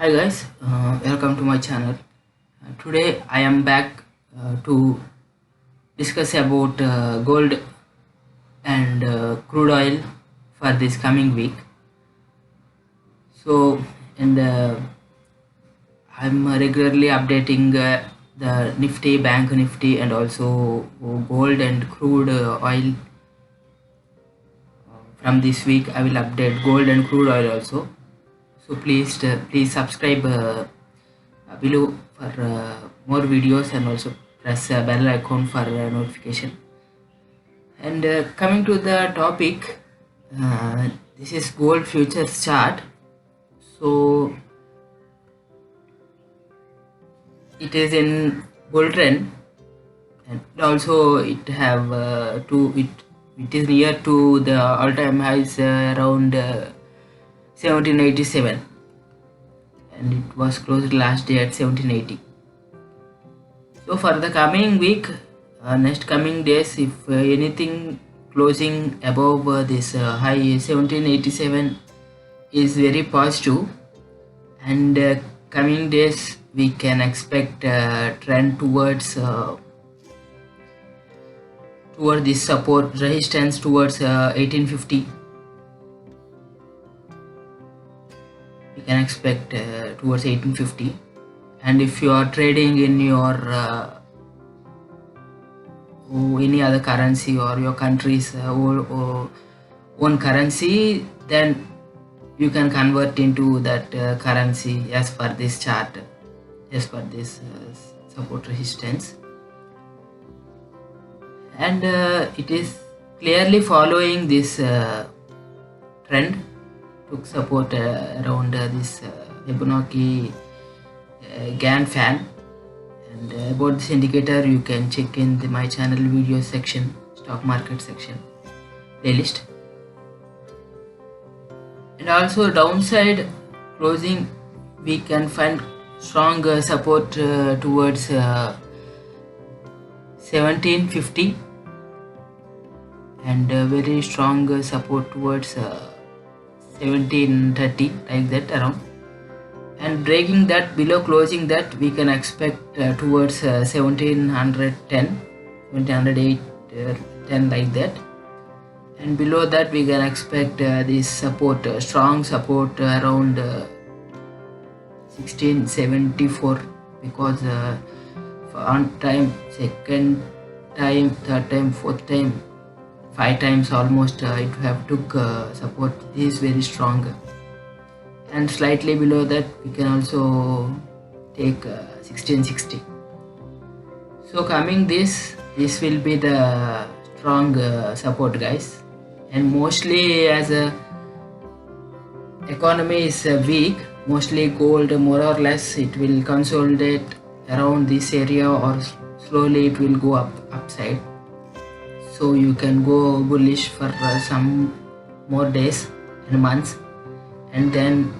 Hi guys, welcome to my channel. Today I am back to discuss about gold and crude oil for this coming week. So, and I'm regularly updating the Nifty, Bank Nifty, and also gold and crude oil. From this week, I will update gold and crude oil also. So please subscribe below for more videos, and also press bell icon for notification. And coming to the topic, this is gold futures chart. So it is in bull trend, and also it have it is near to the all-time highs around 1787, and it was closed last day at 1780. So for the coming week, next coming days, if anything closing above this high 1787 is very positive, and coming days we can expect trend towards this support resistance towards 1850. We can expect towards 1850. And if you are trading in your any other currency or your country's own currency, then you can convert into that currency as per this chart, as per this support resistance. And it is clearly following this trend, took support around this Fibonacci Gann fan. And about this indicator, you can check in my channel video section, stock market section playlist. And also downside closing, we can find strong support towards 1750, and very strong support towards 1730, like that around. And breaking that, below closing that, we can expect towards 1710, 1708, 10, like that. And below that we can expect this support, strong support around 1674, because on time, second time, third time, fourth time, 5 times almost it have took support. This is very strong. And slightly below that we can also take 1660. So coming this will be the strong support, guys. And mostly as a economy is weak, mostly gold more or less it will consolidate around this area, or slowly it will go upside. So you can go bullish for some more days and months, and then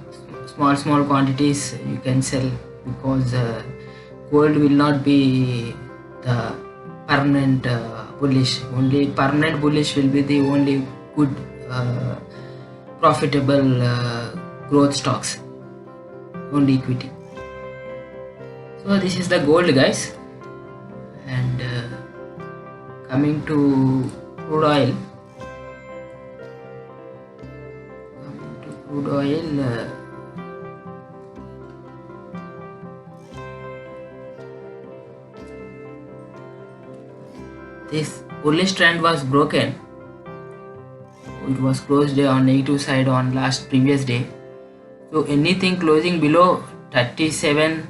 small quantities you can sell, because gold will not be the permanent bullish. Only permanent bullish will be the only good profitable growth stocks, only equity. So this is the gold, guys. And coming to crude oil, this bullish trend was broken. It was closed on negative side on previous day. So anything closing below 37,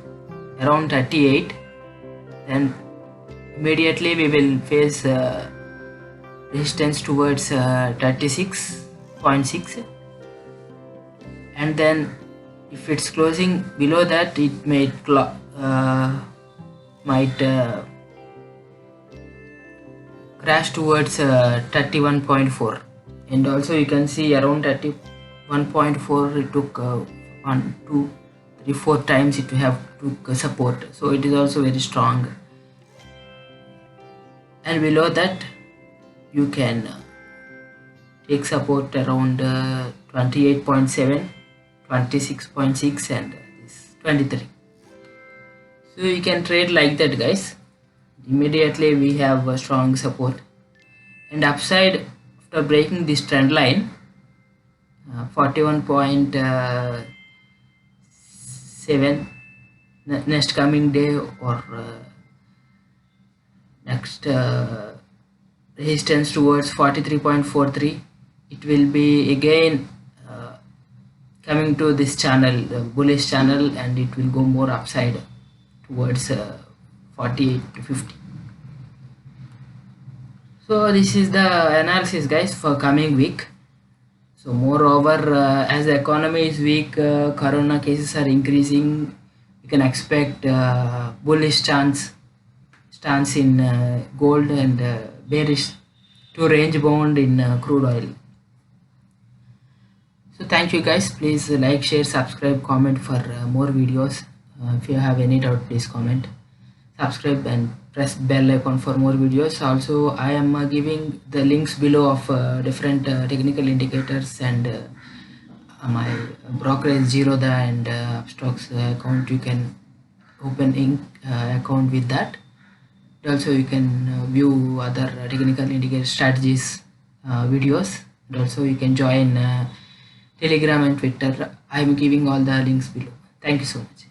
around 38, then immediately we will face resistance towards 36.6. and then if it's closing below that, it might crash towards 31.4. and also you can see around 31.4 it took 1, 2, 3, 4 times it have took support. So it is also very strong. And below that you can take support around 28.7, 26.6, and this 23. So you can trade like that, guys. Immediately we have a strong support, and upside after breaking this trend line, 41.7 next coming day, or next resistance towards 43.43, it will be again coming to this channel, bullish channel, and it will go more upside towards 48 to 50. So this is the analysis, guys, for coming week. So moreover, as the economy is weak, corona cases are increasing, you can expect bullish stance in gold, and bearish to range bound in crude oil. So thank you, guys. Please like, share, subscribe, comment for more videos. If you have any doubt, please comment, subscribe, and press bell icon for more videos. Also, I am giving the links below of different technical indicators, and my brokerage Zerodha and Upstocks account. You can open account with that. Also, you can view other technical indicator strategies videos, and also you can join Telegram and Twitter. I am giving all the links below. Thank you so much.